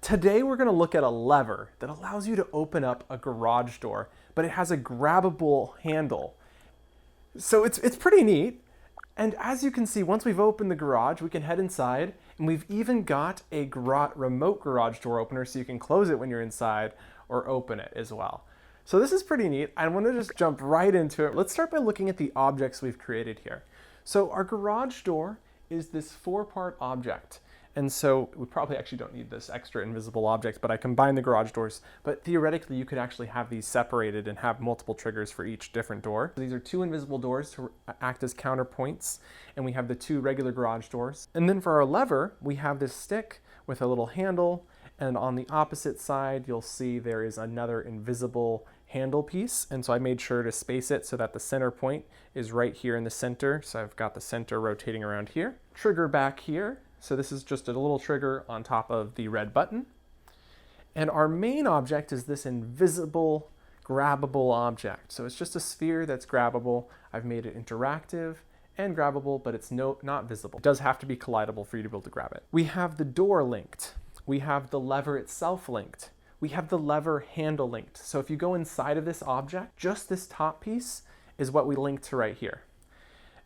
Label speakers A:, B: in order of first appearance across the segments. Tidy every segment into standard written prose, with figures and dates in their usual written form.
A: Today we're going to look at a lever that allows you to open up a garage door, but it has a grabbable handle. So it's pretty neat. And as you can see, once we've opened the garage, we can head inside, and we've even got a remote garage door opener so you can close it when you're inside or open it as well. So this is pretty neat. I want to just jump right into it. Let's start by looking at the objects we've created here. So our garage door is this 4-part object. And so we probably actually don't need this extra invisible object, but I combined the garage doors. But theoretically, you could actually have these separated and have multiple triggers for each different door. So these are 2 invisible doors to act as counterpoints, and we have the 2 regular garage doors. And then for our lever, we have this stick with a little handle, and on the opposite side, you'll see there is another invisible handle piece. And so I made sure to space it so that the center point is right here in the center. So I've got the center rotating around here. Trigger back here. So this is just a little trigger on top of the red button. And our main object is this invisible, grabbable object. So it's just a sphere that's grabbable. I've made it interactive and grabbable, but it's not visible. It does have to be collidable for you to be able to grab it. We have the door linked. We have the lever itself linked. We have the lever handle linked. So if you go inside of this object, just this top piece is what we linked to right here.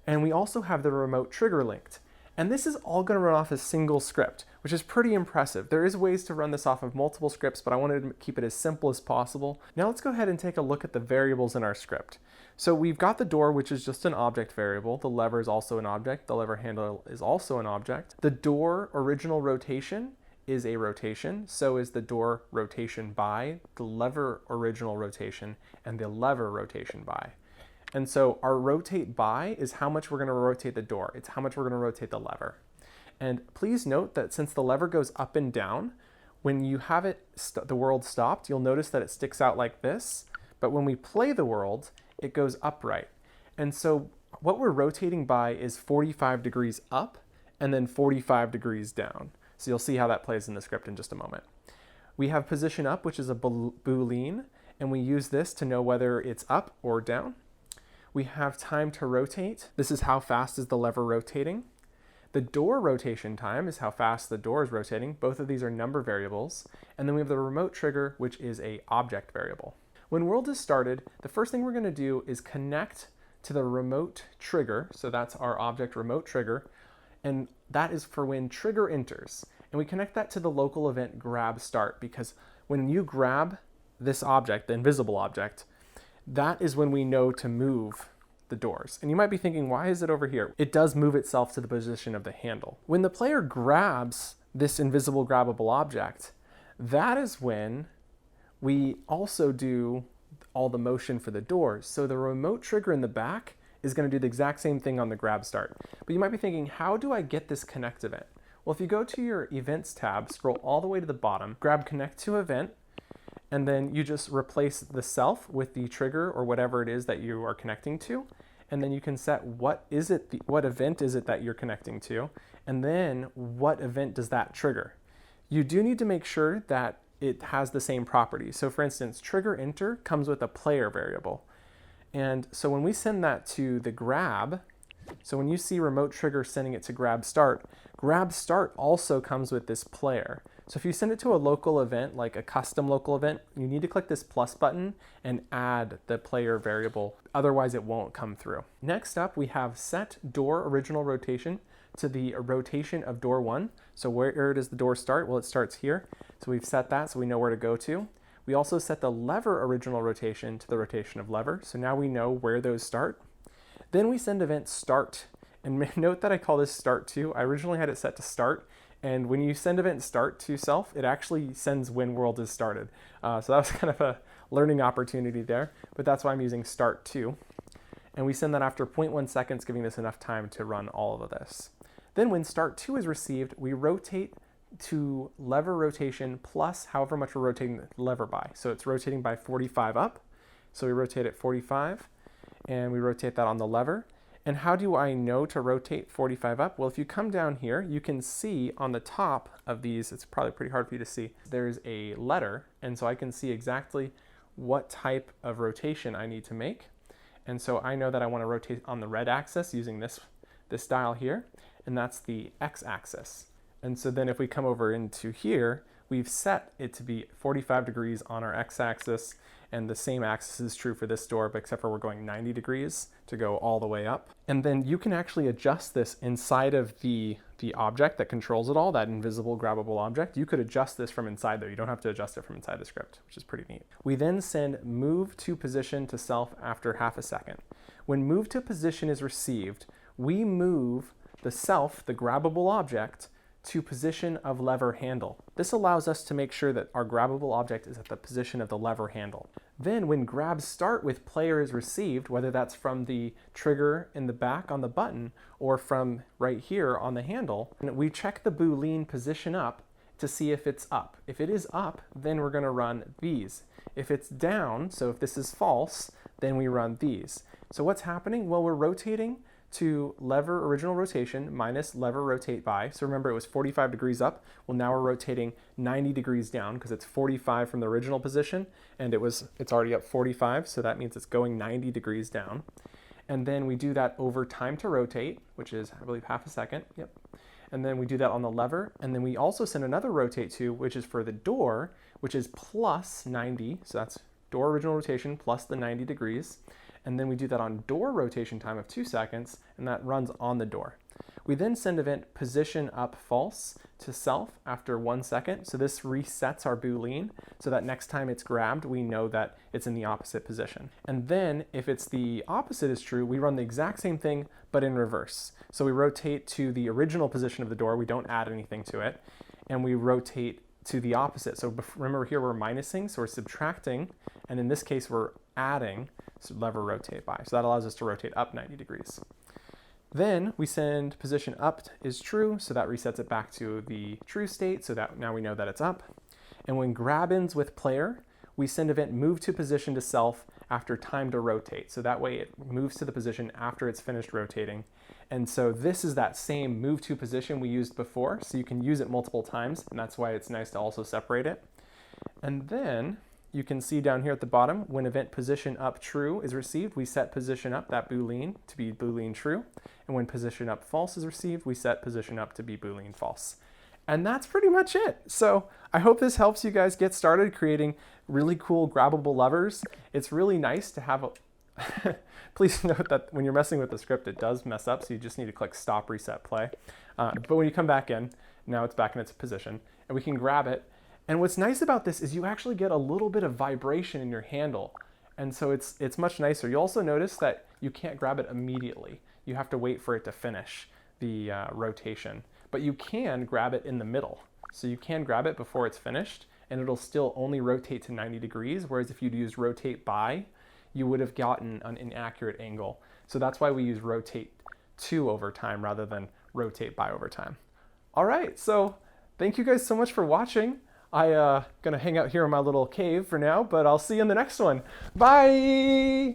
A: And we also have the remote trigger linked. And this is all going to run off a single script, which is pretty impressive. There is ways to run this off of multiple scripts, but I wanted to keep it as simple as possible. Now let's go ahead and take a look at the variables in our script. So we've got the door, which is just an object variable. The lever is also an object. The lever handle is also an object. The door original rotation is a rotation. So is the door rotation by, the lever original rotation, and the lever rotation by. And so our rotate by is how much we're going to rotate the door. It's how much we're going to rotate the lever. And please note that since the lever goes up and down, when you have it the world stopped, you'll notice that it sticks out like this. But when we play the world, it goes upright. And so what we're rotating by is 45 degrees up and then 45 degrees down. So you'll see how that plays in the script in just a moment. We have position up, which is a boolean, and we use this to know whether it's up or down. We have time to rotate. This is how fast is the lever rotating. The door rotation time is how fast the door is rotating. Both of these are number variables. And then we have the remote trigger, which is a object variable. When world is started, the first thing we're going to do is connect to the remote trigger. So that's our object remote trigger. And that is for when trigger enters. And we connect that to the local event grab start, because when you grab this object, the invisible object, that is when we know to move the doors. And you might be thinking, why is it over here? It does move itself to the position of the handle. When the player grabs this invisible grabbable object, that is when we also do all the motion for the doors. So the remote trigger in the back is going to do the exact same thing on the grab start. But you might be thinking, how do I get this connect event? Well, if you go to your events tab, scroll all the way to the bottom, grab connect to event, and then you just replace the self with the trigger or whatever it is that you are connecting to. And then you can set what event is it that you're connecting to, and then what event does that trigger. You do need to make sure that it has the same properties. So for instance, trigger enter comes with a player variable. And so when we send that to the grab, so when you see remote trigger sending it to grab start also comes with this player. So if you send it to a local event, like a custom local event, you need to click this plus button and add the player variable. Otherwise, it won't come through. Next up, we have set door original rotation to the rotation of door 1. So where does the door start? Well, it starts here. So we've set that so we know where to go to. We also set the lever original rotation to the rotation of lever. So now we know where those start. Then we send event start. And note that I call this start to. I originally had it set to start. And when you send event start to self, it actually sends when world is started. So that was kind of a learning opportunity there, but that's why I'm using start to. And we send that after 0.1 seconds, giving this enough time to run all of this. Then when start to is received, we rotate to lever rotation plus however much we're rotating the lever by. So it's rotating by 45 up. So we rotate it 45 and we rotate that on the lever. And how do I know to rotate 45 up? Well, if you come down here, you can see on the top of these, it's probably pretty hard for you to see, there's a letter. And so I can see exactly what type of rotation I need to make. And so I know that I want to rotate on the red axis using this dial here, and that's the x-axis. And so then if we come over into here, we've set it to be 45 degrees on our x-axis, and the same axis is true for this door, but except for we're going 90 degrees to go all the way up. And then you can actually adjust this inside of the object that controls it all, that invisible grabbable object. You could adjust this from inside there. You don't have to adjust it from inside the script, which is pretty neat. We then send move to position to self after half a second. When move to position is received, we move the self, the grabbable object, to position of lever handle. This allows us to make sure that our grabbable object is at the position of the lever handle. Then when grabs start with player is received, whether that's from the trigger in the back on the button or from right here on the handle, we check the Boolean position up to see if it's up. If it is up, then we're going to run these. If it's down, so if this is false, then we run these. So what's happening? Well, we're rotating to lever original rotation minus lever rotate by. So remember, it was 45 degrees up. Well, now we're rotating 90 degrees down because it's 45 from the original position, and it's already up 45, so that means it's going 90 degrees down. And then we do that over time to rotate, which is, I believe, half a second. Yep. And then we do that on the lever, and then we also send another rotate to, which is for the door, which is plus 90. So that's door original rotation plus the 90 degrees. And then we do that on door rotation time of 2 seconds, and that runs on the door. We then send event position up false to self after 1 second. So this resets our Boolean so that next time it's grabbed, we know that it's in the opposite position. And then if it's the opposite is true, we run the exact same thing, but in reverse. So we rotate to the original position of the door. We don't add anything to it. And we rotate to the opposite. So remember here we're minusing, so we're subtracting. And in this case, we're adding, so lever rotate by. So that allows us to rotate up 90 degrees. Then we send position up is true, so that resets it back to the true state, so that now we know that it's up. And when grab ends with player, we send event move to position to self after time to rotate. So that way it moves to the position after it's finished rotating. And so this is that same move to position we used before, so you can use it multiple times, and that's why it's nice to also separate it. And then you can see down here at the bottom, when event position up true is received, we set position up, that Boolean, to be Boolean true. And when position up false is received, we set position up to be Boolean false. And that's pretty much it. So I hope this helps you guys get started creating really cool grabbable levers. It's really nice to have a... Please note that when you're messing with the script, it does mess up, so you just need to click stop, reset, play. But when you come back in, now it's back in its position, and we can grab it. And what's nice about this is you actually get a little bit of vibration in your handle. And so it's much nicer. You'll also notice that you can't grab it immediately. You have to wait for it to finish the rotation. But you can grab it in the middle. So you can grab it before it's finished, and it'll still only rotate to 90 degrees, whereas if you'd used rotate by, you would have gotten an inaccurate angle. So that's why we use rotate to over time rather than rotate by over time. All right, so thank you guys so much for watching. I'm gonna hang out here in my little cave for now, but I'll see you in the next one. Bye!